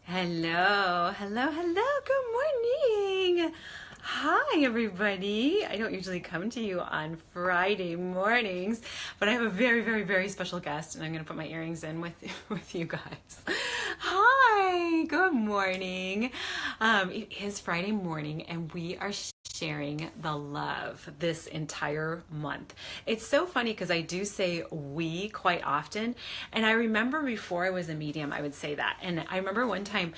Hello, hello, hello. Good morning. Hi, everybody. I don't usually come to you on Friday mornings, but I have a very, very, very special guest, and I'm going to put my earrings in with with you guys. Hi, good morning. It is Friday morning, and we are sharing the love this entire month. It's so funny because I do say we quite often. And I remember before I was a medium, I would say that. And I remember one time,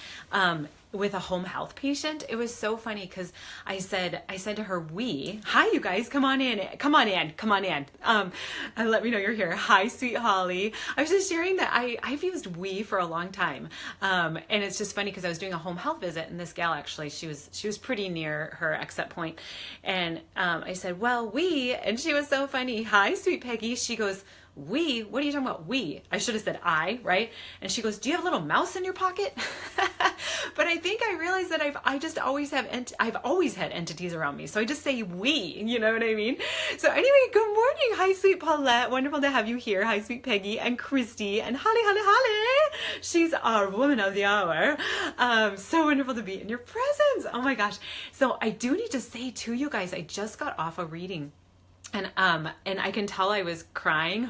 with a home health patient, it was so funny because I said to her, we, hi, you guys, come on in, come on in, come on in. And let me know you're here. Hi, sweet Holly. I was just sharing that I've used we for a long time. And it's just funny because I was doing a home health visit, and this gal, actually, she was pretty near her exit point. And I said, well, we, and she was so funny. Hi, sweet Peggy. She goes, we? What are you talking about? We? I should have said I, right? And she goes, do you have a little mouse in your pocket? But I think I realized that I've always had entities around me. So I just say we, you know what I mean? So anyway, good morning. Hi, sweet Paulette. Wonderful to have you here. Hi, sweet Peggy and Christy and Holly, Holly, Holly. She's our woman of the hour. So wonderful to be in your presence. Oh my gosh. So I do need to say to you guys, I just got off a reading. And I can tell I was crying.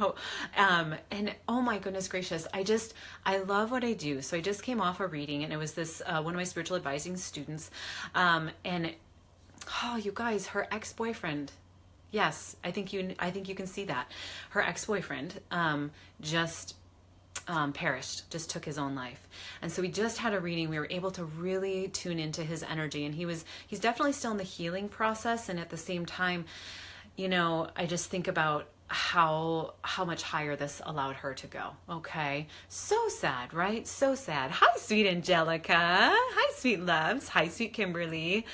And oh my goodness gracious, I love what I do. So I just came off a reading, and it was this, one of my spiritual advising students. And oh, you guys, her ex-boyfriend. Yes, I think you can see that. Her ex-boyfriend, just perished, just took his own life. And so we just had a reading. We were able to really tune into his energy, and he's definitely still in the healing process. And at the same time, I just think about how much higher this allowed her to go. Okay. So sad, right? So sad. Hi, sweet Angelica. Hi, sweet loves. Hi, sweet Kimberly.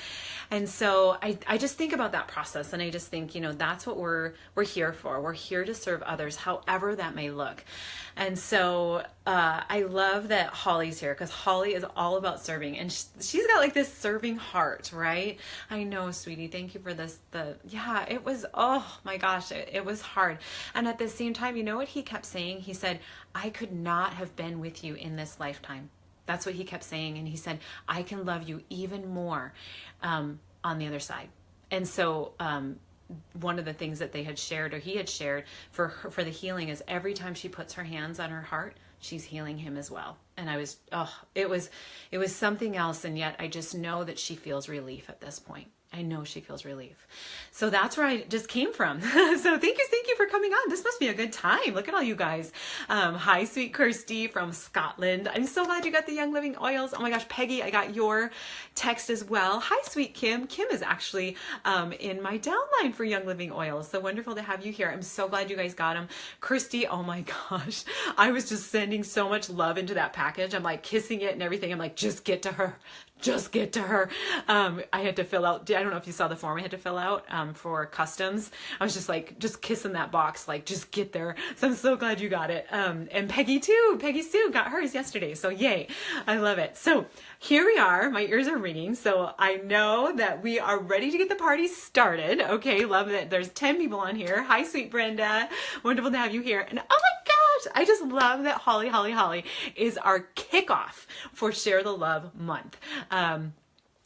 And so I just think about that process, and I just think, that's what we're here for. We're here to serve others, however that may look. And so I love that Holly's here, because Holly is all about serving, and she's got like this serving heart, right? I know, sweetie. Thank you for this. It was, oh my gosh, it was hard. And at the same time, you know what he kept saying? He said, I could not have been with you in this lifetime. That's what he kept saying. And he said, I can love you even more on the other side. And so one of the things that they had shared, or he had shared for the healing, is every time she puts her hands on her heart, she's healing him as well. And it was something else. And yet I just know that she feels relief at this point. I know she feels relief. So that's where I just came from. So thank you for coming on. This must be a good time. Look at all you guys. Hi, sweet Kirsty from Scotland. I'm so glad you got the Young Living Oils. Oh my gosh, Peggy, I got your text as well. Hi, sweet Kim. Kim is actually in my downline for Young Living Oils. So wonderful to have you here. I'm so glad you guys got them. Kirsty, oh my gosh. I was just sending so much love into that package. I'm like kissing it and everything. I'm like, just get to her. Just get to her. I had to fill out, I don't know if you saw the form I had to fill out for customs. I was just like, just kissing that box, like, just get there. So I'm so glad you got it. And Peggy too. Peggy Sue got hers yesterday. So yay. I love it. So here we are. My ears are ringing. So I know that we are ready to get the party started. Okay. Love it. There's 10 people on here. Hi, sweet Brenda. Wonderful to have you here. And oh my gosh, I just love that Holly is our kickoff for Share the Love Month.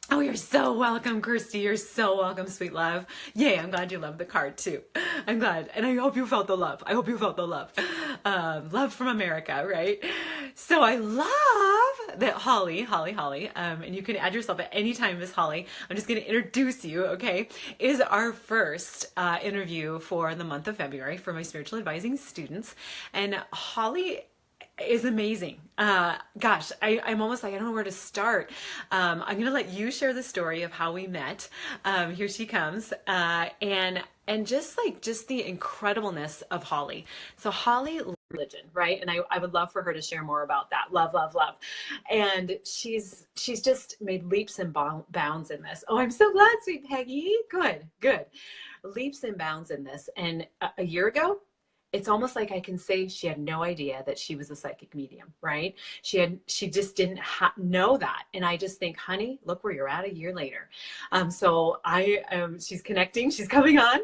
Oh, you're so welcome, Kirsty. You're so welcome, sweet love. Yay, I'm glad you loved the card too. I'm glad. And I hope you felt the love. I hope you felt the love. Love from America, right? So I love that Holly, and you can add yourself at any time, Miss Holly. I'm just going to introduce you, okay, is our first interview for the month of February for my spiritual advising students. And Holly is amazing. Gosh, I'm almost like, I don't know where to start. I'm going to let you share the story of how we met. Here she comes. And just the incredibleness of Holly. So Holly, religion, right? And I would love for her to share more about that. Love, love, love. And she's just made leaps and bounds in this. Oh, I'm so glad, sweet Peggy. Good. Leaps and bounds in this. And a year ago, it's almost like I can say she had no idea that she was a psychic medium, right? She just didn't know that. And I just think, honey, look where you're at a year later. So she's connecting, she's coming on.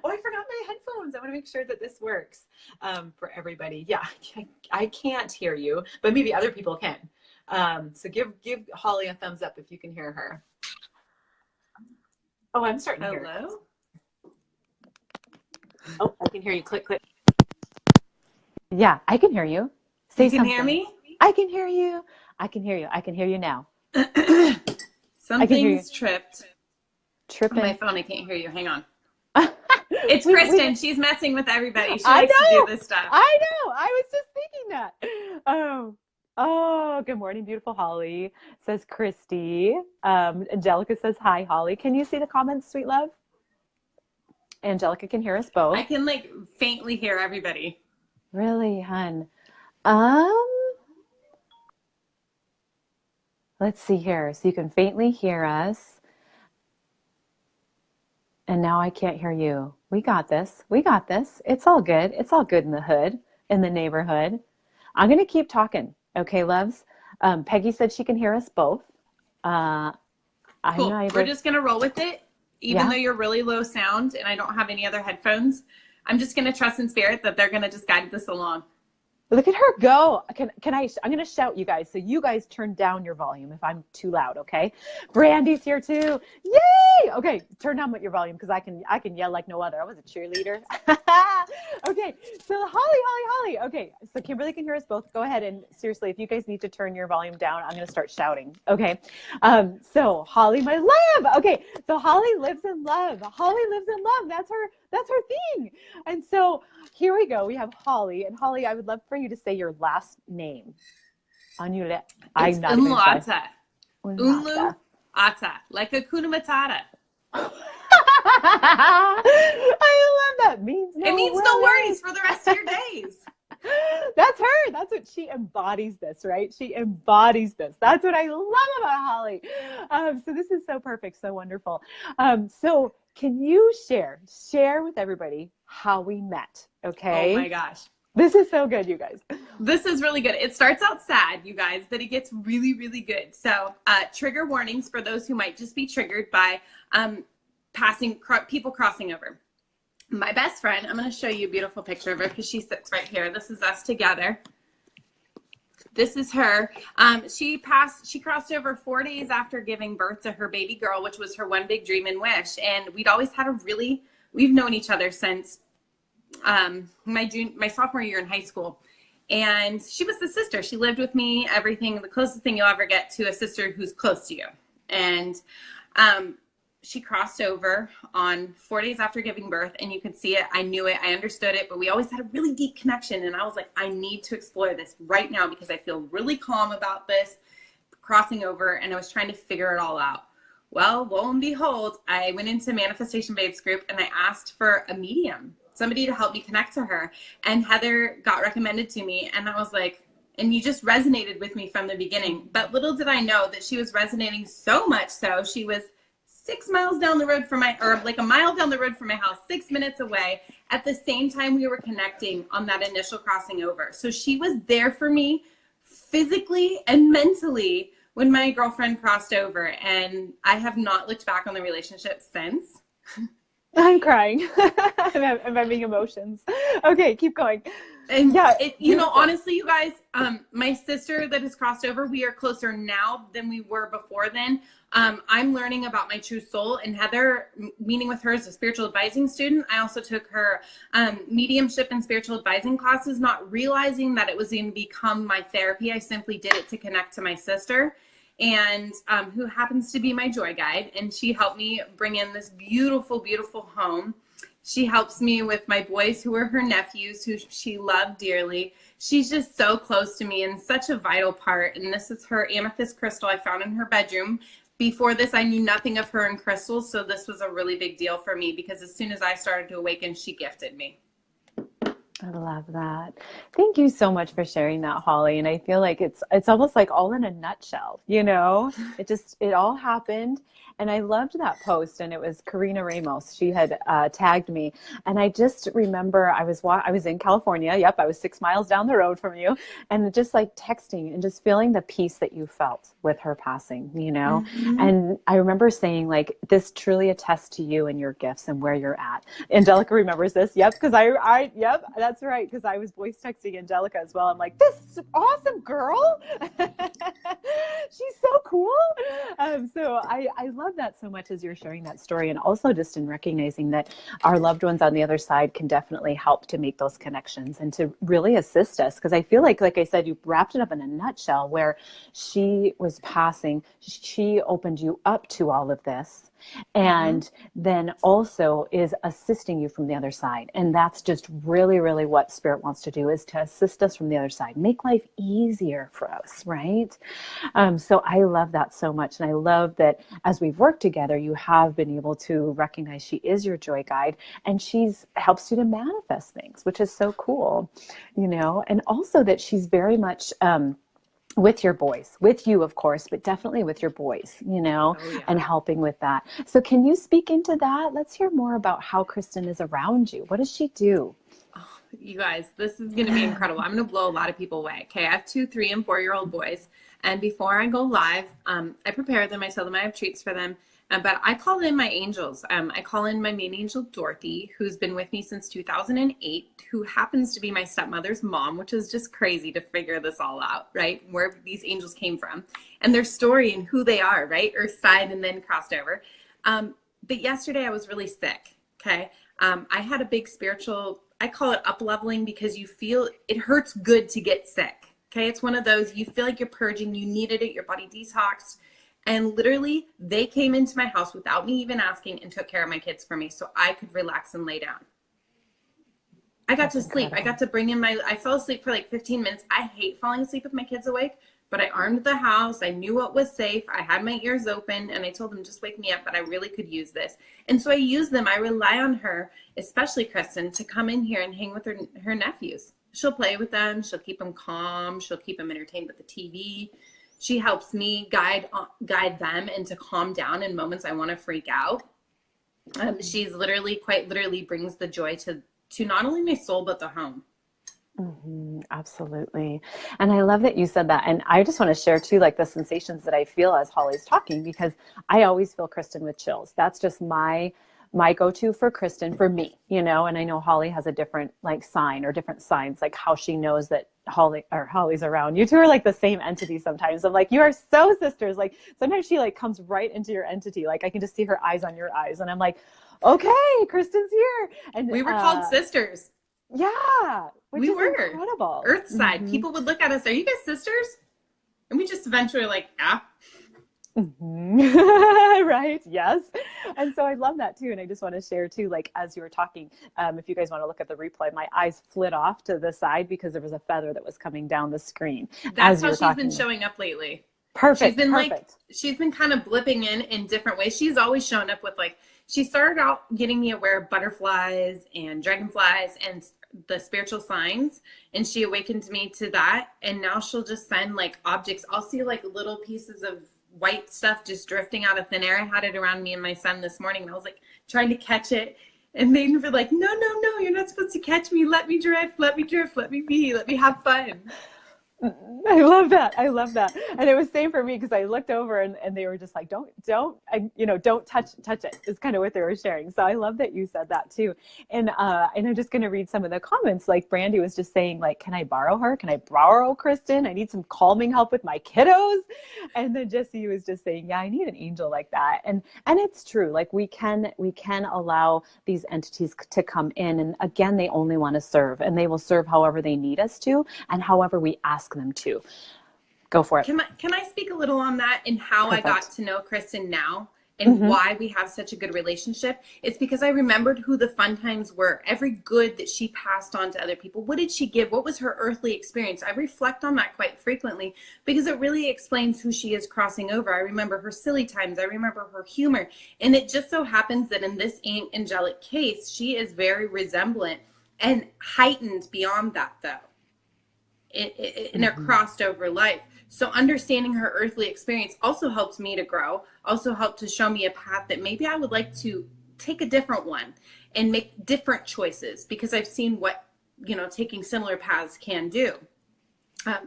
Oh, I forgot my headphones. I want to make sure that this works for everybody. Yeah, I can't hear you, but maybe other people can. So give Holly a thumbs up if you can hear her. Oh, I'm starting to hear her. Hello? Oh, I can hear you. Click, click. Yeah, I can hear you. Say You can something. hear me? I can hear you. I can hear you. I can hear you now. Something's tripped. Tripping. On my phone, I can't hear you. Hang on. It's Kristen. She's messing with everybody. She likes to do this stuff. I know. I was just thinking that. Oh, good morning, beautiful Holly, says Christy. Angelica says, hi, Holly. Can you see the comments, sweet love? Angelica can hear us both. I can like faintly hear everybody. Really, hun? Let's see here. So you can faintly hear us. And now I can't hear you. We got this. We got this. It's all good. It's all good in the hood, in the neighborhood. I'm going to keep talking. Okay, loves? Peggy said she can hear us both. Cool. We're just going to roll with it. Even though you're really low sound and I don't have any other headphones, I'm just going to trust in spirit that they're going to just guide this along. Look at her go. I'm going to shout, you guys. So you guys turn down your volume if I'm too loud, okay? Brandy's here too. Yay! Okay, turn down your volume because I can yell like no other. I was a cheerleader. Okay, so Holly. Okay, so Kimberly can hear us both. Go ahead and seriously, if you guys need to turn your volume down, I'm going to start shouting, okay? So Holly, my love. Okay, so Holly lives in love. Holly lives in love. That's her thing. And so here we go. We have Holly. And Holly, I would love for you to say your last name. Unulata. It's Unulata. Unulata. Unulata. Like Hakuna Matata. I love that. It means no worries for the rest of your days. That's her. That's what she embodies this, right? She embodies this. That's what I love about Holly. So this is so perfect, so wonderful. So can you share with everybody how we met? Okay. Oh my gosh. This is so good, you guys. This is really good. It starts out sad, you guys, but it gets really, really good. So trigger warnings for those who might just be triggered by people crossing over. My best friend, I'm going to show you a beautiful picture of her because she sits right here. This is us together. This is her. She crossed over 4 days after giving birth to her baby girl, which was her one big dream and wish. And we'd always had we've known each other since my sophomore year in high school. And she was the sister. She lived with me, everything, the closest thing you'll ever get to a sister who's close to you. And she crossed over on 4 days after giving birth, and you could see it. I knew it. I understood it, but we always had a really deep connection. And I was like, I need to explore this right now because I feel really calm about this crossing over. And I was trying to figure it all out. Well, lo and behold, I went into Manifestation Babes group and I asked for a medium, somebody to help me connect to her. And Heather got recommended to me. And I was like, and you just resonated with me from the beginning. But little did I know that she was resonating so much so she was 6 miles down the road from like a mile down the road from my house, 6 minutes away. At the same time we were connecting on that initial crossing over. So she was there for me physically and mentally when my girlfriend crossed over. And I have not looked back on the relationship since. I'm crying. I'm having emotions. Okay, keep going. And honestly, you guys, my sister that has crossed over, we are closer now than we were before then. I'm learning about my true soul, and Heather, meeting with her as a spiritual advising student, I also took her mediumship and spiritual advising classes, not realizing that it was going to become my therapy. I simply did it to connect to my sister, and who happens to be my joy guide. And she helped me bring in this beautiful, beautiful home. She helps me with my boys who are her nephews, who she loved dearly. She's just so close to me and such a vital part. And this is her amethyst crystal I found in her bedroom. Before this, I knew nothing of her and crystals, so this was a really big deal for me because as soon as I started to awaken, she gifted me. I love that. Thank you so much for sharing that, Holly. And I feel like it's almost like all in a nutshell, it all happened. And I loved that post, and it was Karina Ramos. She had tagged me, and I just remember I was in California. Yep, I was 6 miles down the road from you, and just like texting and just feeling the peace that you felt with her passing. Mm-hmm. And I remember saying like, this truly attests to you and your gifts and where you're at. Angelica remembers this. Yep, because yep, that's right. Because I was voice texting Angelica as well. I'm like, this is awesome, girl. So I love that so much as you're sharing that story, and also just in recognizing that our loved ones on the other side can definitely help to make those connections and to really assist us. Because I feel like I said, you wrapped it up in a nutshell where she was passing, she opened you up to all of this. And then also is assisting you from the other side. And that's just really, really what Spirit wants to do, is to assist us from the other side, make life easier for us, right? So I love that so much. And I love that as we've worked together, you have been able to recognize she is your joy guide, and she's helps you to manifest things, which is so cool, and also that she's very much, with your boys, with you, of course, but definitely with your boys, and helping with that. So can you speak into that? Let's hear more about how Kristen is around you. What does she do? Oh, you guys, this is going to be incredible. I'm going to blow a lot of people away. Okay. I have 2, 3, and 4-year-old boys. And before I go live, I prepare them. I tell them I have treats for them. But I call in my angels. I call in my main angel, Dorothy, who's been with me since 2008, who happens to be my stepmother's mom, which is just crazy to figure this all out, right? Where these angels came from and their story and who they are, right? Earth side and then crossed over. But yesterday I was really sick, okay? I had a big spiritual, I call it up-leveling, because you feel it hurts good to get sick, okay? It's one of those, you feel like you're purging, you needed it, your body detoxed. And literally, they came into my house without me even asking and took care of my kids for me so I could relax and lay down. I got to sleep. I got to bring in I fell asleep for like 15 minutes. I hate falling asleep with my kids awake, but I armed the house. I knew what was safe. I had my ears open, and I told them, just wake me up, but I really could use this. And so I use them. I rely on her, especially Kristen, to come in here and hang with her nephews. She'll play with them. She'll keep them calm. She'll keep them entertained with the TV. She helps me guide them and to calm down in moments I want to freak out. She's quite literally brings the joy to not only my soul, but the home. Absolutely. And I love that you said that. And I just want to share too, like the sensations that I feel as Holly's talking, because I always feel Kristen with chills. That's just my go-to for Kristen, for me, and I know Holly has a different sign or different signs, like how she knows that Holly's around. You two are like the same entity sometimes. I'm like, you are so sisters. Like sometimes she comes right into your entity. Like I can just see her eyes on your eyes, and I'm like, okay, Kristen's here. And we were called sisters. Yeah, which is incredible. Earth side. People would look at us, are you guys sisters? And we just eventually Right. Yes. And so I love that too. And I just want to share too, as you were talking, if you guys want to look at the replay, my eyes flit off to the side because there was a feather that was coming down the screen. That's how she's been showing up lately. Perfect. She's been she's been kind of blipping in different ways. She's always shown up with she started out getting me aware of butterflies and dragonflies and the spiritual signs, and she awakened me to that. And now she'll just send objects. I'll see little pieces of white stuff just drifting out of thin air. I had it around me and my son this morning, and I was trying to catch it, and they were like, no, you're not supposed to catch me. Let me drift, let me be, let me have fun. I love that. And it was same for me, because I looked over and they were just like, don't touch it. Is kind of what they were sharing. So I love that you said that too. And I'm just going to read some of the comments. Like Brandy was just saying, can I borrow her? Can I borrow Kristen? I need some calming help with my kiddos. And then Jessie was just saying, yeah, I need an angel like that. And it's true. We can allow these entities to come in, and again, they only want to serve, and they will serve however they need us to, and however we ask them to. Go for it. Can I speak a little on that and how Perfect. I got to know Kristen now and why we have such a good relationship? It's because I remembered who the fun times were. Every good that she passed on to other people. What did she give? What was her earthly experience? I reflect on that quite frequently because it really explains who she is crossing over. I remember her silly times. I remember her humor. And it just so happens that in this angelic case, she is very resemblant and heightened beyond that, though. In a crossed over life. So understanding her earthly experience also helps me to grow, also helped to show me a path that maybe I would like to take a different one and make different choices, because I've seen what, taking similar paths can do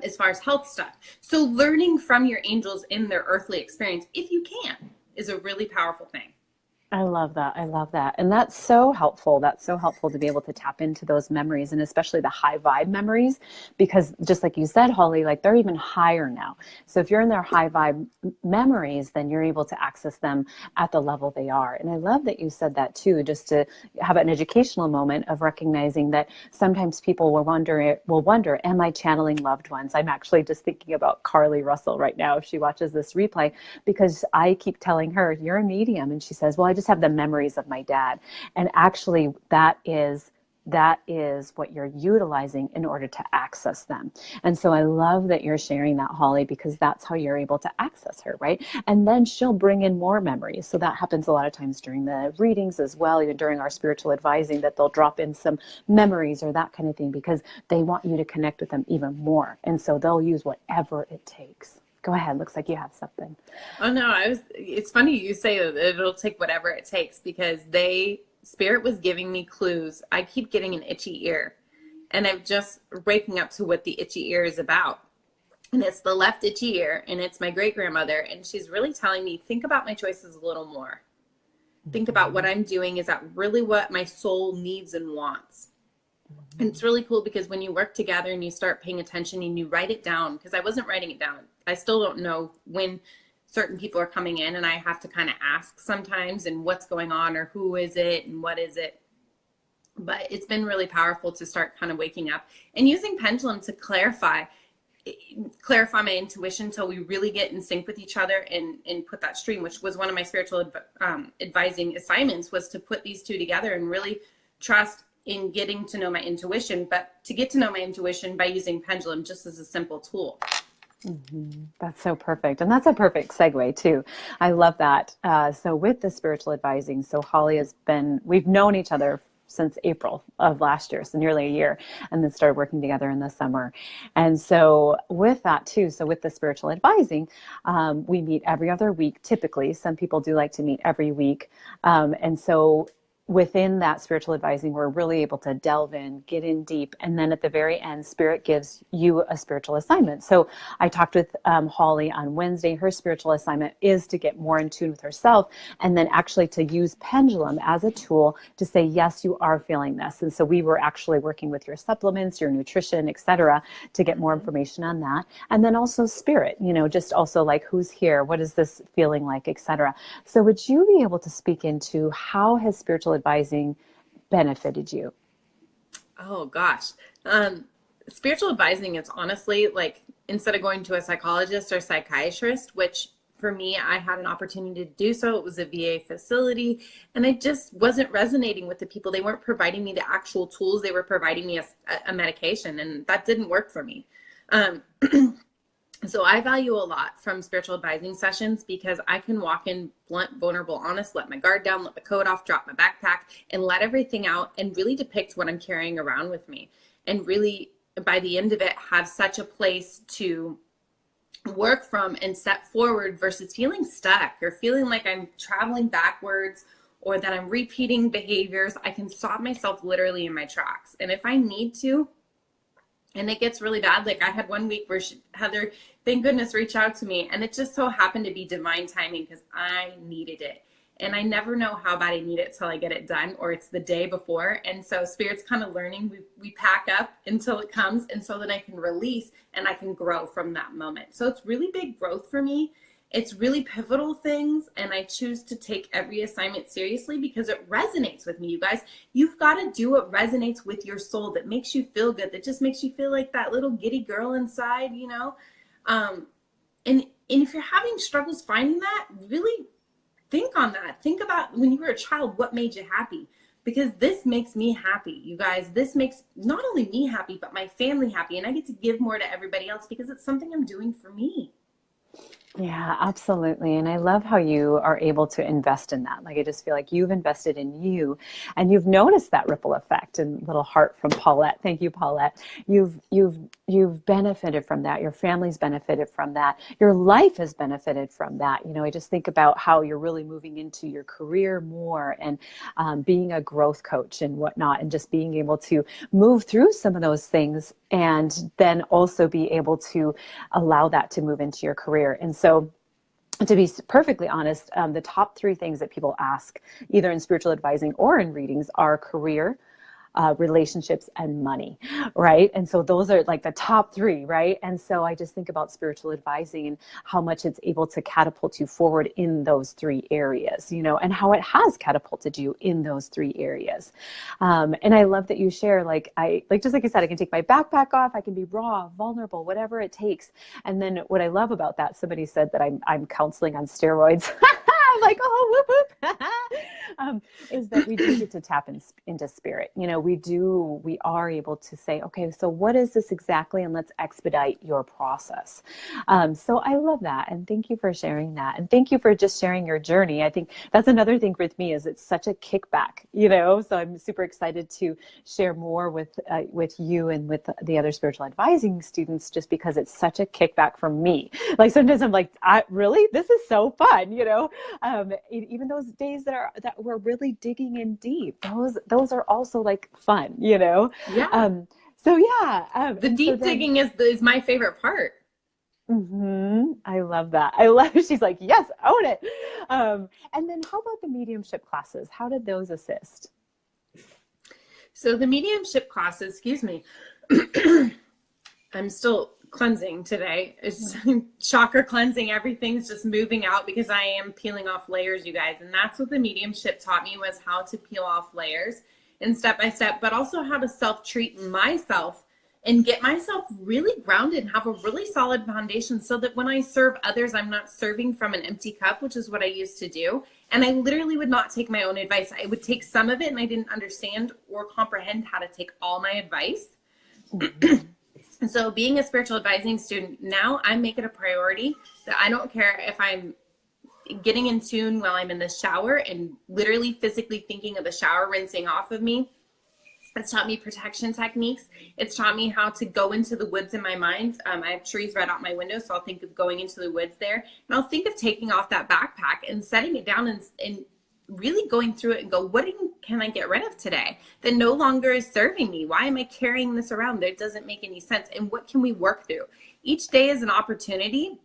as far as health stuff. So learning from your angels in their earthly experience, if you can, is a really powerful thing. I love that. I love that. And that's so helpful. That's so helpful to be able to tap into those memories, and especially the high vibe memories, because just like you said, Holly, like they're even higher now. So if you're in their high vibe memories, then you're able to access them at the level they are. And I love that you said that too, just to have an educational moment of recognizing that sometimes people will wonder, am I channeling loved ones? I'm actually just thinking about Carly Russell right now if she watches this replay, because I keep telling her, you're a medium. And she says, well, I just have the memories of my dad. And actually that is what you're utilizing in order to access them. And so I love that you're sharing that, Holly, because that's how you're able to access her, right? And then she'll bring in more memories. So that happens a lot of times during the readings as well, even during our spiritual advising, that they'll drop in some memories or that kind of thing, because they want you to connect with them even more. And so they'll use whatever it takes. Go ahead. Looks like you have something. Oh no, it's funny you say that it'll take whatever it takes, because Spirit was giving me clues. I keep getting an itchy ear, and I'm just waking up to what the itchy ear is about. And it's the left itchy ear, and it's my great grandmother. And she's really telling me, think about my choices a little more. Think about what I'm doing. Is that really what my soul needs and wants? And it's really cool, because when you work together and you start paying attention and you write it down, because I wasn't writing it down. I still don't know when certain people are coming in, and I have to kind of ask sometimes, and what's going on, or who is it and what is it. But it's been really powerful to start kind of waking up and using pendulum to clarify my intuition until we really get in sync with each other and put that stream, which was one of my spiritual advising assignments, was to put these two together and really trust in getting to know my intuition, but to get to know my intuition by using pendulum just as a simple tool. Mm-hmm. That's so perfect. And that's a perfect segue too. I love that. So with the spiritual advising, so Holly we've known each other since April of last year, so nearly a year, and then started working together in the summer. And so with that too, so with the spiritual advising, we meet every other week, typically. Some people do like to meet every week. And so within that spiritual advising, we're really able to delve in, get in deep. And then at the very end, Spirit gives you a spiritual assignment. So I talked with Holly on Wednesday. Her spiritual assignment is to get more in tune with herself, and then actually to use pendulum as a tool to say, yes, you are feeling this. And so we were actually working with your supplements, your nutrition, etc., to get more information on that. And then also Spirit, just also like, who's here? What is this feeling like, etc. So would you be able to speak into how has spiritual advising benefited you? Oh gosh. Spiritual advising is honestly like, instead of going to a psychologist or psychiatrist, which for me, I had an opportunity to do so. It was a VA facility, and it just wasn't resonating with the people. They weren't providing me the actual tools. They were providing me a medication, and that didn't work for me. So I value a lot from spiritual advising sessions, because I can walk in blunt, vulnerable, honest, let my guard down, let my coat off, drop my backpack, and let everything out, and really depict what I'm carrying around with me. And really, by the end of it, have such a place to work from and step forward, versus feeling stuck or feeling like I'm traveling backwards, or that I'm repeating behaviors. I can stop myself literally in my tracks. And if I need to, and it gets really bad. Like I had one week where Heather, thank goodness, reached out to me, and it just so happened to be divine timing, because I needed it. And I never know how bad I need it till I get it done, or it's the day before. And so Spirit's kind of learning. We pack up until it comes, and so that I can release and I can grow from that moment. So it's really big growth for me. It's really pivotal things, and I choose to take every assignment seriously because it resonates with me, you guys. You've got to do what resonates with your soul, that makes you feel good, that just makes you feel like that little giddy girl inside, And if you're having struggles finding that, really think on that. Think about when you were a child, what made you happy? Because this makes me happy, you guys. This makes not only me happy, but my family happy. And I get to give more to everybody else because it's something I'm doing for me. Yeah, absolutely. And I love how you are able to invest in that. Like, I just feel like you've invested in you, and you've noticed that ripple effect. And little heart from Paulette. Thank you, Paulette. You've benefited from that. Your family's benefited from that. Your life has benefited from that. I just think about how you're really moving into your career more, and being a growth coach and whatnot, and just being able to move through some of those things, and then also be able to allow that to move into your career. And so to be perfectly honest, the top three things that people ask, either in spiritual advising or in readings, are career, relationships, and money, right? And so those are like the top three, right? And so I just think about spiritual advising and how much it's able to catapult you forward in those three areas, you know, and how it has catapulted you in those three areas. And I love that you share, just like you said, I can take my backpack off, I can be raw, vulnerable, whatever it takes. And then what I love about that, somebody said that I'm counseling on steroids. I'm like, oh, whoop, whoop. Is that we do get to tap into spirit. You know, we are able to say, okay, so what is this exactly? And let's expedite your process. So I love that. And thank you for sharing that. And thank you for just sharing your journey. I think that's another thing with me is it's such a kickback, you know, so I'm super excited to share more with you and with the other spiritual advising students, just because it's such a kickback from me. Like sometimes I'm like, really, this is so fun, you know, even those days that we're really digging in deep, those are also like fun, you know? Yeah. So yeah. The deep digging is my favorite part. I love that. I love, she's like, yes, own it. And then how about the mediumship classes? How did those assist? So the mediumship classes, excuse me, I'm still cleansing today. It's chakra cleansing. Everything's just moving out because I am peeling off layers, you guys. And that's what the mediumship taught me, was how to peel off layers and step by step, but also how to self-treat myself and get myself really grounded and have a really solid foundation so that when I serve others, I'm not serving from an empty cup, which is what I used to do. And I literally would not take my own advice. I would take some of it and I didn't understand or comprehend how to take all my advice. And so being a spiritual advising student, now I make it a priority that I don't care if I'm getting in tune while I'm in the shower and literally physically thinking of the shower rinsing off of me. It's taught me protection techniques. It's taught me how to go into the woods in my mind. I have trees right out my window, so I'll think of going into the woods there. And I'll think of taking off that backpack and setting it down and really going through it and go, what can I get rid of today that no longer is serving me? Why am I carrying this around? That doesn't make any sense. And what can we work through? Each day is an opportunity.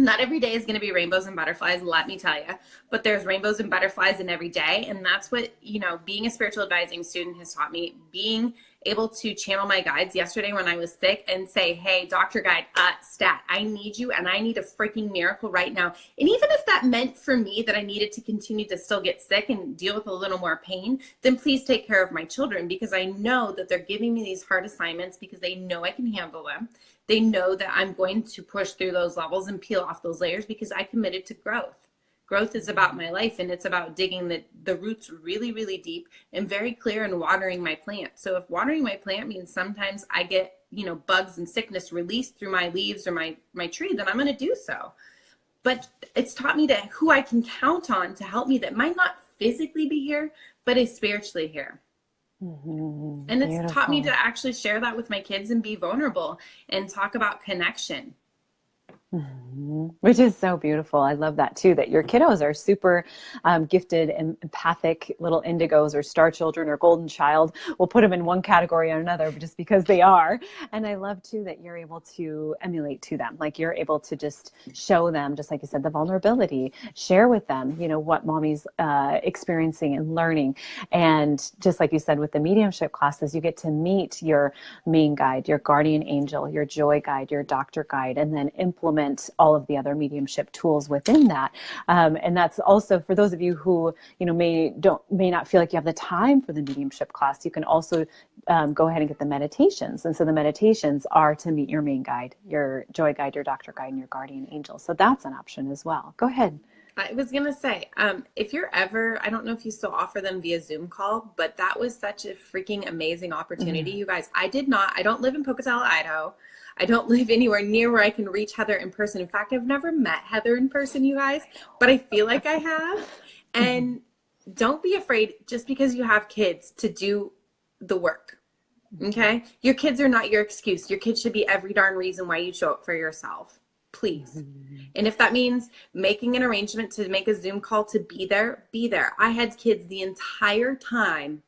Not every day is going to be rainbows and butterflies, let me tell you, but there's rainbows and butterflies in every day. And that's what, you know, being a spiritual advising student has taught me, being able to channel my guides yesterday when I was sick and say, hey, Dr. Guide, stat, I need you and I need a freaking miracle right now. And even if that meant for me that I needed to continue to still get sick and deal with a little more pain, then please take care of my children, because I know that they're giving me these hard assignments because they know I can handle them. They know that I'm going to push through those levels and peel off those layers because I committed to growth. Growth is about my life, and it's about digging the roots really, really deep and very clear and watering my plant. So if watering my plant means sometimes I get, you know, bugs and sickness released through my leaves or my tree, then I'm going to do so. But it's taught me that who I can count on to help me that might not physically be here, but is spiritually here. And it's Beautiful. taught me to actually share that with my kids and be vulnerable and talk about connection. Which is so beautiful. I love that too, that your kiddos are super gifted and empathic little indigos or star children or golden child. We'll put them in one category or another just because they are. And I love too that you're able to emulate to them. Like you're able to just show them, just like you said, the vulnerability, share with them, you know, what mommy's experiencing and learning. And just like you said, with the mediumship classes, you get to meet your main guide, your guardian angel, your joy guide, your doctor guide, and then implement all of the other mediumship tools within that. And that's also for those of you who, you know, may not feel like you have the time for the mediumship class, you can also go ahead and get the meditations. And so the meditations are to meet your main guide, your joy guide, your doctor guide, and your guardian angel. So that's an option as well. Go ahead. I was going to say, if you're ever, I don't know if you still offer them via Zoom call, but that was such a freaking amazing opportunity. You guys, I don't live in Pocatello, Idaho. I don't live anywhere near where I can reach Heather in person. In fact, I've never met Heather in person, you guys, but I feel like I have. And don't be afraid just because you have kids to do the work. Okay. Your kids are not your excuse. Your kids should be every darn reason why you show up for yourself. Please. And if that means making an arrangement to make a Zoom call to be there, be there. I had kids the entire time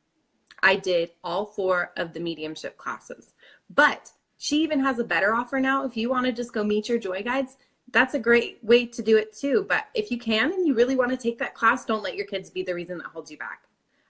I did all 4 of the mediumship classes. But she even has a better offer now. If you want to just go meet your joy guides, that's a great way to do it too. But if you can and you really want to take that class, don't let your kids be the reason that holds you back.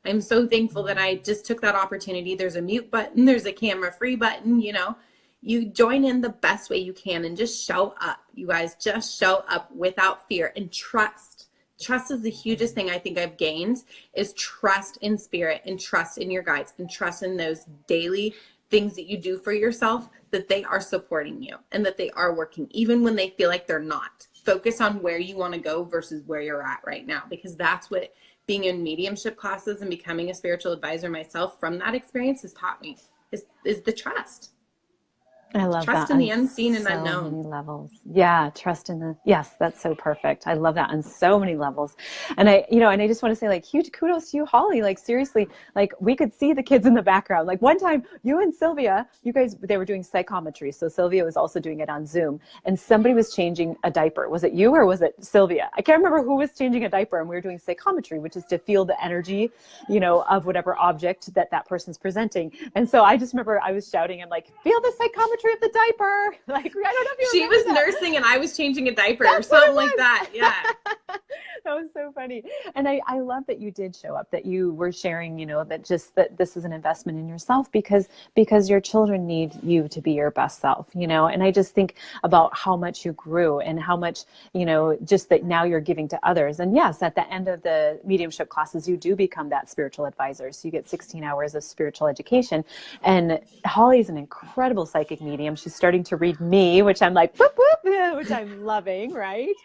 I'm so thankful that I just took that opportunity. There's a mute button, there's a camera free button, you know. You join in the best way you can and just show up. You guys, just show up without fear and trust. Trust is the hugest thing I think I've gained, is trust in spirit and trust in your guides and trust in those daily things that you do for yourself, that they are supporting you and that they are working, even when they feel like they're not. Focus on where you want to go versus where you're at right now, because that's what being in mediumship classes and becoming a spiritual advisor myself from that experience has taught me, is the trust. I love trust that. in the unseen and so unknown. many levels. Yeah, trust in the, yes, that's so perfect. I love that on so many levels. And I, you know, and I just want to say, like, huge kudos to you, Holly. Like, seriously, like, we could see the kids in the background. Like, one time, you and Sylvia, you guys, they were doing psychometry. So Sylvia was also doing it on Zoom, and somebody was changing a diaper. Was it you or was it Sylvia? I can't remember who was changing a diaper, and we were doing psychometry, which is to feel the energy, you know, of whatever object that that person's presenting. And so I just remember I was shouting, and like, feel the psychometry of the diaper. Like, I don't know if you She was that. nursing and I was changing a diaper or something like that. Yeah. That was so funny. And I love that you did show up, that you were sharing, you know, that just that this is an investment in yourself, because your children need you to be your best self, you know. And I just think about how much you grew and how much, you know, just that now you're giving to others. And yes, at the end of the mediumship classes, you do become that spiritual advisor. So you get 16 hours of spiritual education. And Holly's an incredible psychic medium. She's starting to read me, which I'm like, whoop, whoop, which I'm loving, right?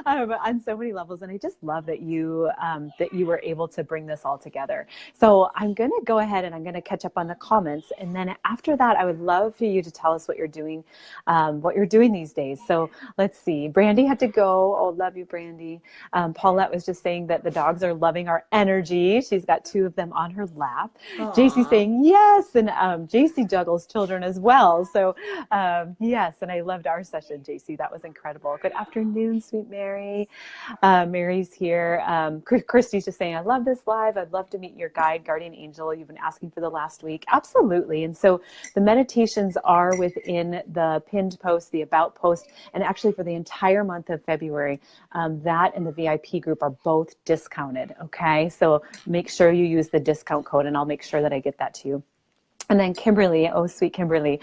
On so many levels. And I just love that you were able to bring this all together. So I'm going to go ahead and I'm going to catch up on the comments. And then after that, I would love for you to tell us what you're doing these days. So let's see. Brandy had to go. Oh, love you, Brandy. Paulette was just saying that the dogs are loving our energy. She's got 2 of them on her lap. JC saying yes. And JC juggles children as well. So yes. And I loved our session, JC. That was incredible. Good afternoon, sweet Mary. Mary's here. Christy's just saying, I love this live. I'd love to meet your guide, guardian angel. You've been asking for the last week. Absolutely. And so the meditations are within the pinned post, the about post, and actually for the entire month of February, that and the VIP group are both discounted. Okay. So make sure you use the discount code, and I'll make sure that I get that to you. And then Kimberly, oh, sweet Kimberly.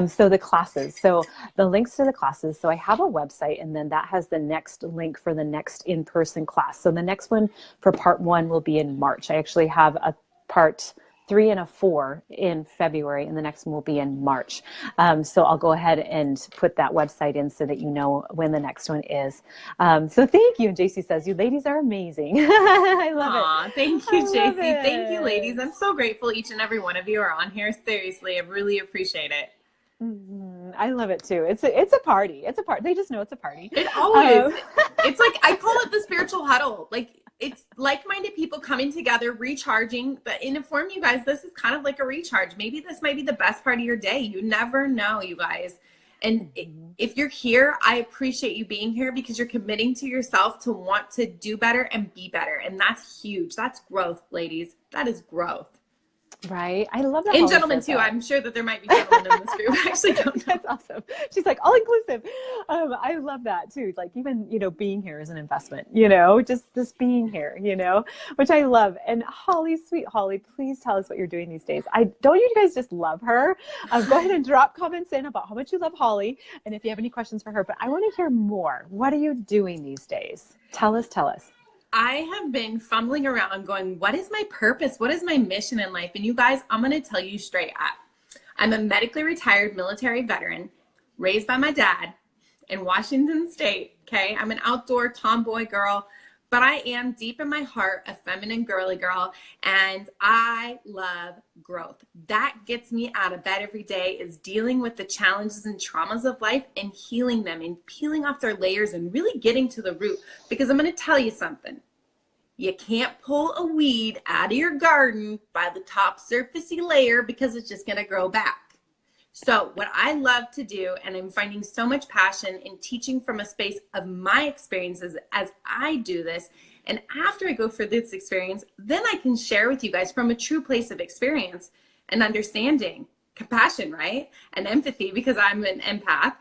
So the classes, so the links to the classes. So I have a website, and then that has the next link for the next in-person class. So the next one for part 1 will be in March. I actually have a part 3 and a 4 in February, and the next one will be in March. So I'll go ahead and put that website in so that you know when the next one is. So thank you. And JC says, you ladies are amazing. I love it. Thank you, JC. Thank you, ladies. I'm so grateful each and every one of you are on here. Seriously, I really appreciate it. Mm-hmm. I love it too. It's a party. It's a party. They just know it's a party. It always. It's like, I call it the spiritual huddle. Like, it's like-minded people coming together, recharging. But in inform you guys, this is kind of like a recharge. Maybe this might be the best part of your day. You never know, you guys. And if you're here, I appreciate you being here, because you're committing to yourself to want to do better and be better. And that's huge. That's growth, ladies. That is growth. Right. I love that. And gentlemen too. I'm sure that there might be gentlemen in this group. I actually don't know. That's awesome. She's like, all inclusive. I love that too. Like, even, you know, being here is an investment, you know, just being here, you know, which I love. And Holly, sweet Holly, please tell us what you're doing these days. Don't you guys just love her? Go ahead and drop comments in about how much you love Holly, and if you have any questions for her. But I want to hear more. What are you doing these days? Tell us. I have been fumbling around going, what is my purpose? What is my mission in life? And you guys, I'm going to tell you straight up. I'm a medically retired military veteran, raised by my dad in Washington State. Okay. I'm an outdoor tomboy girl, but I am deep in my heart a feminine girly girl, and I love growth. That gets me out of bed every day, is dealing with the challenges and traumas of life and healing them and peeling off their layers and really getting to the root. Because I'm going to tell you something. You can't pull a weed out of your garden by the top surfacey layer, because it's just going to grow back. So what I love to do, and I'm finding so much passion in teaching from a space of my experiences as I do this, and after I go through this experience, then I can share with you guys from a true place of experience and understanding, compassion, right? And empathy, because I'm an empath.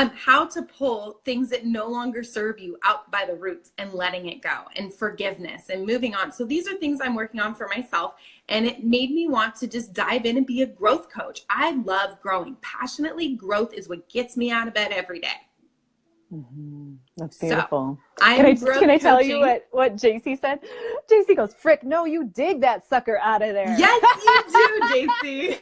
how to pull things that no longer serve you out by the roots and letting it go, and forgiveness and moving on. So these are things I'm working on for myself, and it made me want to just dive in and be a growth coach. I love growing passionately. Growth is what gets me out of bed every day. Mm-hmm. That's beautiful. So, can I tell you what JC said? JC goes, "Frick, no, you dig that sucker out of there." Yes, you do, JC.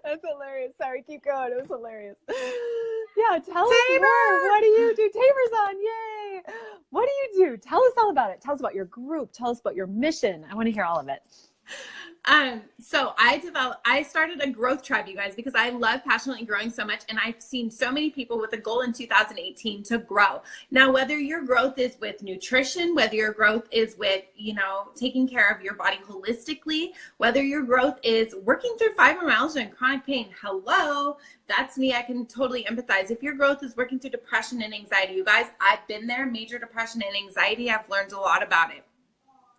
That's hilarious. Sorry, keep going. It was hilarious. Yeah, tell us more. What do you do? Tamer's on. Yay. What do you do? Tell us all about it. Tell us about your group. Tell us about your mission. I want to hear all of it. So I started a growth tribe, you guys, because I love passionately growing so much. And I've seen so many people with a goal in 2018 to grow. Now, whether your growth is with nutrition, whether your growth is with, taking care of your body holistically, whether your growth is working through fibromyalgia and chronic pain, hello, that's me. I can totally empathize. If your growth is working through depression and anxiety, you guys, I've been there, major depression and anxiety. I've learned a lot about it.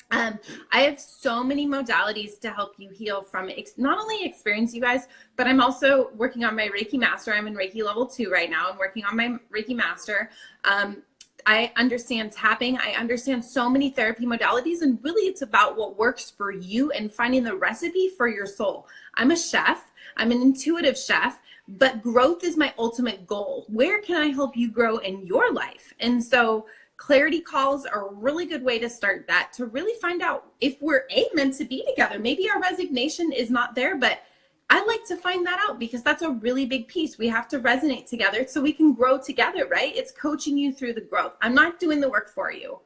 I have so many modalities to help you heal from not only experience, you guys, but I'm also working on my Reiki Master. I'm in Reiki level 2 right now. I'm working on my Reiki Master. I understand tapping. I understand so many therapy modalities, and really it's about what works for you and finding the recipe for your soul. I'm a chef. I'm an intuitive chef, but growth is my ultimate goal. Where can I help you grow in your life? And so clarity calls are a really good way to start that, to really find out if we're meant to be together. Maybe our resignation is not there, but I like to find that out, because that's a really big piece. We have to resonate together so we can grow together, right? It's coaching you through the growth. I'm not doing the work for you.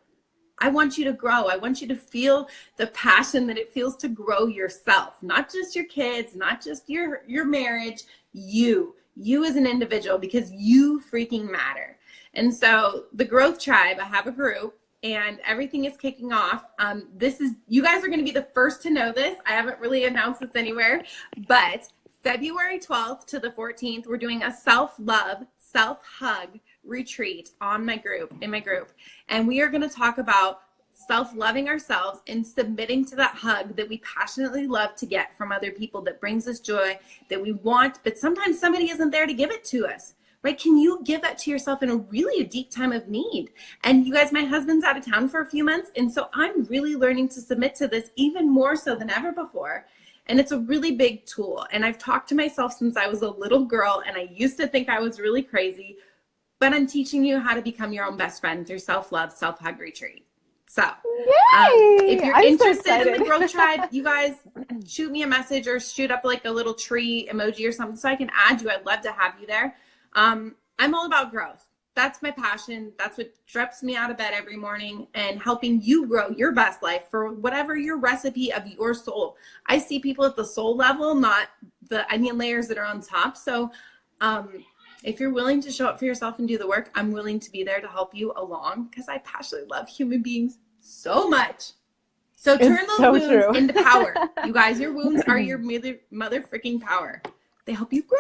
I want you to grow. I want you to feel the passion that it feels to grow yourself, not just your kids, not just your marriage, you as an individual, because you freaking matter. And so the Growth Tribe, I have a group, and everything is kicking off. You guys are going to be the first to know this. I haven't really announced this anywhere, but February 12th to the 14th, we're doing a self-love, self-hug retreat in my group. And we are going to talk about self-loving ourselves and submitting to that hug that we passionately love to get from other people, that brings us joy, that we want, but sometimes somebody isn't there to give it to us. Right? Can you give that to yourself in a deep time of need? And you guys, my husband's out of town for a few months. And so I'm really learning to submit to this even more so than ever before. And it's a really big tool. And I've talked to myself since I was a little girl, and I used to think I was really crazy, but I'm teaching you how to become your own best friend through self-love, self-hug retreat. So if you're interested in the Growth Tribe, you guys shoot me a message or shoot up like a little tree emoji or something so I can add you. I'd love to have you there. I'm all about growth. That's my passion. That's what drips me out of bed every morning, and helping you grow your best life for whatever your recipe of your soul. I see people at the soul level, not the onion layers that are on top. So if you're willing to show up for yourself and do the work, I'm willing to be there to help you along, because I passionately love human beings so much. So turn those wounds into power. You guys, your wounds are your mother freaking power. They help you grow.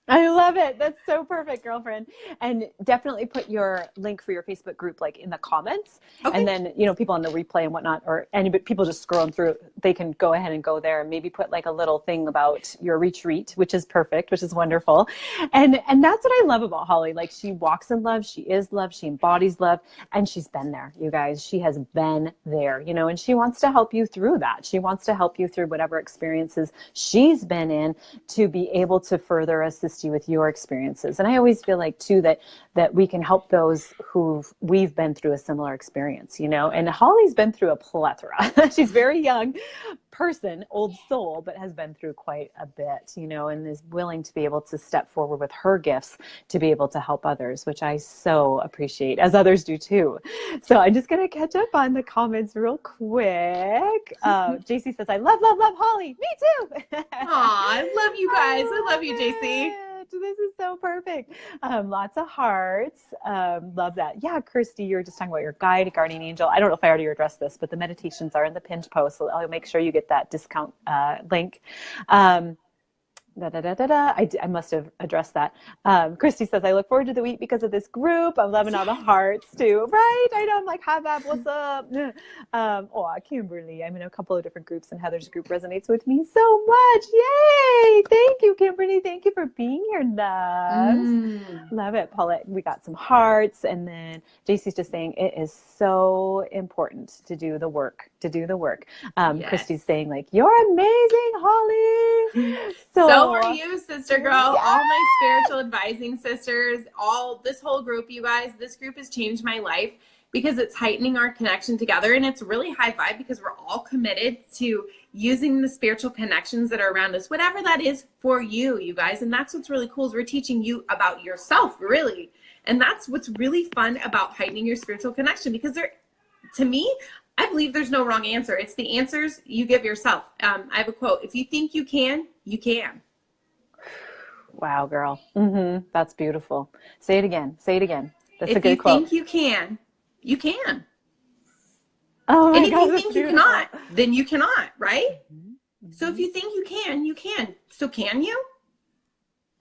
I love it. That's so perfect, girlfriend. And definitely put your link for your Facebook group like in the comments. Okay. And then, people on the replay and whatnot, or people just scrolling through, they can go ahead and go there and maybe put like a little thing about your retreat, which is perfect, which is wonderful. And that's what I love about Holly. Like, she walks in love, she is love, she embodies love, and she's been there, you guys. She has been there, and she wants to help you through that. She wants to help you through whatever experiences she's been in to be able to further assist you with your experiences. And I always feel like too that we can help those we've been through a similar experience, and Holly's been through a plethora. She's very young person, old soul, but has been through quite a bit, and is willing to be able to step forward with her gifts to be able to help others, which I so appreciate, as others do too. So I'm just going to catch up on the comments real quick. JC says, I love Holly. Me too. Aw, I love you guys. I love you, JC. This is so perfect. Lots of hearts. Love that. Yeah, Kirsty, you were just talking about your guardian angel. I don't know if I already addressed this, but the meditations are in the pinned post, so I'll make sure you get that discount link. I must have addressed that. Christy says, I look forward to the week because of this group. I'm loving all the hearts too. Right? I know. I'm like, hi, Bob. What's up? Kimberly. I'm in a couple of different groups and Heather's group resonates with me so much. Yay. Thank you, Kimberly. Thank you for being here, loves. Love it, Paulette. We got some hearts. And then JC's just saying it is so important to do the work, Yes. Christy's saying like, you're amazing, Holly. So are you, sister girl. Yes! All my spiritual advising sisters, this whole group, you guys, this group has changed my life because it's heightening our connection together. And it's really high vibe because we're all committed to using the spiritual connections that are around us, whatever that is for you, you guys. And that's what's really cool is we're teaching you about yourself, really. And that's what's really fun about heightening your spiritual connection because to me, I believe there's no wrong answer. It's the answers you give yourself. I have a quote. If you think you can, you can. Wow, girl. That's beautiful. Say it again. That's a good quote. If you think you can, you can. Oh my and if God, you think you cannot, then you cannot, right? So if you think you can, you can. So can you?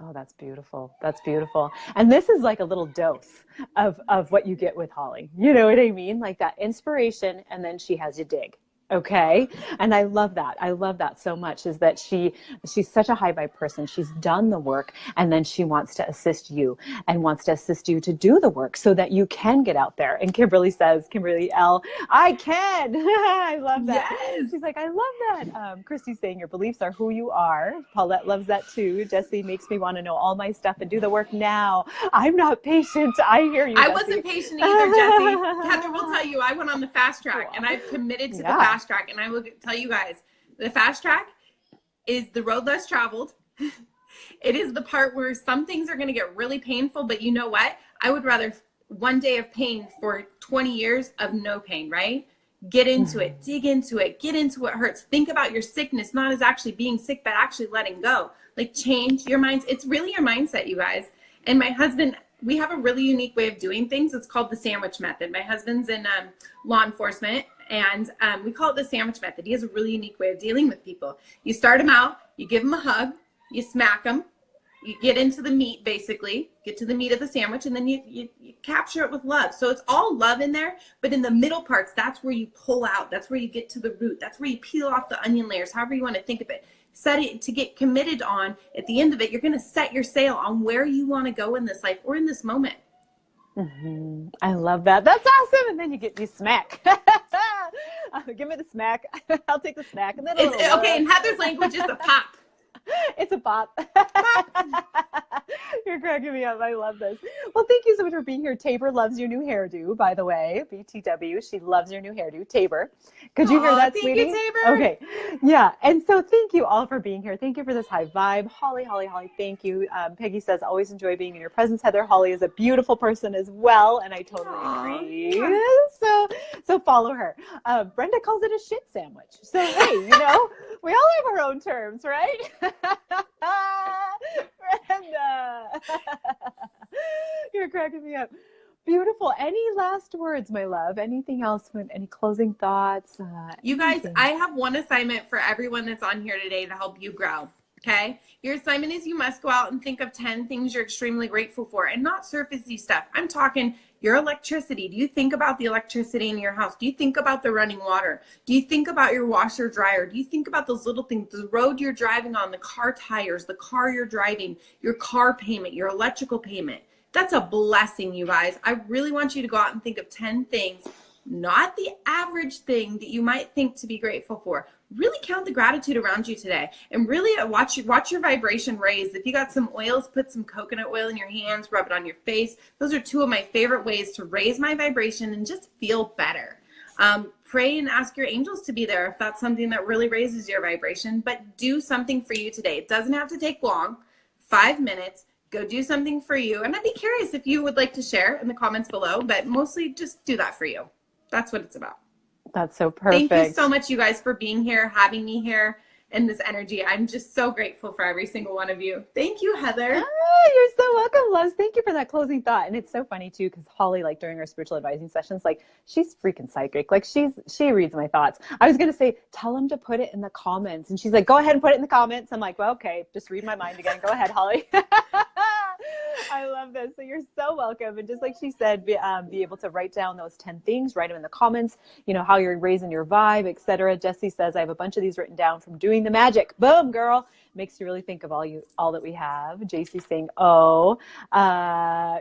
Oh, that's beautiful. That's beautiful. And this is like a little dose of what you get with Holly. You know what I mean? Like that inspiration, and then she has you dig. Okay. And I love that. I love that so much is that she's such a high vibe person. She's done the work and then she wants to assist you to do the work so that you can get out there. And Kimberly L, I can. I love that. Yes. She's like, I love that. Christy's saying your beliefs are who you are. Paulette loves that too. Jessie makes me want to know all my stuff and do the work now. I'm not patient. I hear you. I wasn't patient either, Jessie. Heather will tell you, I went on the fast track and I've committed to the fast track, and I will tell you guys, the fast track is the road less traveled. It is the part where some things are going to get really painful, but you know what? I would rather one day of pain for 20 years of no pain, right? Get into it, dig into it, get into what hurts. Think about your sickness, not as actually being sick, but actually letting go. Like change your minds. It's really your mindset, you guys. And my husband, we have a really unique way of doing things. It's called the sandwich method. My husband's in law enforcement, and we call it the sandwich method. He has a really unique way of dealing with people. You start them out, you give them a hug, you smack them, you get into the meat, basically, get to the meat of the sandwich, and then you capture it with love. So it's all love in there, but in the middle parts, that's where you pull out. That's where you get to the root. That's where you peel off the onion layers, however you want to think of it. Set it to get committed on. At the end of it, you're going to set your sail on where you want to go in this life or in this moment. I love that. That's awesome. And then you get the smack. Give me the smack. I'll take the smack. And then okay. In Heather's language, it's a pop. It's a pop. You're cracking me up. I love this. Well, thank you so much for being here. Tabor loves your new hairdo, by the way. BTW. She loves your new hairdo. Tabor. Could you hear that, sweetie? Thank you, Tabor. Okay. Yeah. And so thank you all for being here. Thank you for this high vibe. Holly, thank you. Peggy says, always enjoy being in your presence. Heather, Holly is a beautiful person as well. And I totally agree. So follow her. Brenda calls it a shit sandwich. So, hey, we all have our own terms, right? Brenda. You're cracking me up. Beautiful. Any last words, my love? Anything else? Any closing thoughts? You guys, I have one assignment for everyone that's on here today to help you grow. Okay. Your assignment is you must go out and think of 10 things you're extremely grateful for, and not surfacey stuff. I'm talking your electricity. Do you think about the electricity in your house? Do you think about the running water? Do you think about your washer dryer? Do you think about those little things, the road you're driving on, the car tires, the car you're driving, your car payment, your electrical payment? That's a blessing, you guys. I really want you to go out and think of 10 things, not the average thing that you might think to be grateful for. Really count the gratitude around you today, and really watch your vibration raise. If you got some oils, put some coconut oil in your hands, rub it on your face. Those are two of my favorite ways to raise my vibration and just feel better. Pray and ask your angels to be there if that's something that really raises your vibration, but do something for you today. It doesn't have to take long, 5 minutes. Go do something for you. And I'd be curious if you would like to share in the comments below, but mostly just do that for you. That's what it's about. That's so perfect. Thank you so much, you guys, for being here, having me here. in this energy. I'm just so grateful for every single one of you. Thank you, Heather. You're so welcome, loves. Thank you for that closing thought. And it's so funny too, because Holly, like during our spiritual advising sessions, like she's freaking psychic. Like she reads my thoughts. I was gonna say, tell them to put it in the comments, and she's like, go ahead and put it in the comments. I'm like, well, okay, just read my mind again. Go ahead, Holly. I love this. So you're so welcome. And just like she said, be able to write down those 10 things, write them in the comments, you know, how you're raising your vibe, etc. Jessie says, I have a bunch of these written down from doing the magic. Boom, girl. Makes you really think of all that we have. JC's saying, oh,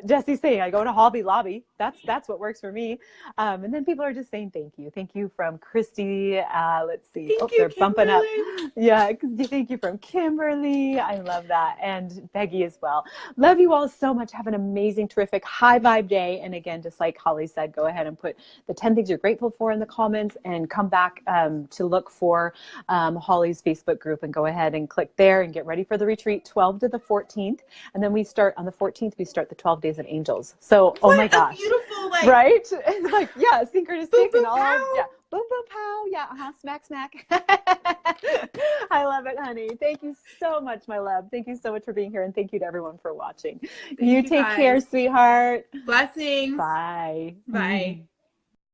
Jessie's saying, I go to Hobby Lobby. That's what works for me. And then people are just saying, thank you. Thank you from Christy. Let's see. Thank you, they're bumping up. Kimberly. Yeah. Thank you from Kimberly. I love that. And Peggy as well. Love you all so much. Have an amazing, terrific, high vibe day. And again, just like Holly said, go ahead and put the 10 things you're grateful for in the comments and come back to look for Holly's Facebook group and go ahead and click there and get ready for the retreat 12 to the 14th. And then we start on the 14th, we start the 12 days of angels. So, oh my gosh. Beautiful, like, right? It's like, yeah, synchronistic boom, boom, and all, pow. yeah. Boom, boom, pow. Yeah. Smack, smack. I love it, honey. Thank you so much, my love. Thank you so much for being here. And thank you to everyone for watching. You take care, sweetheart. Blessings. Bye. Bye.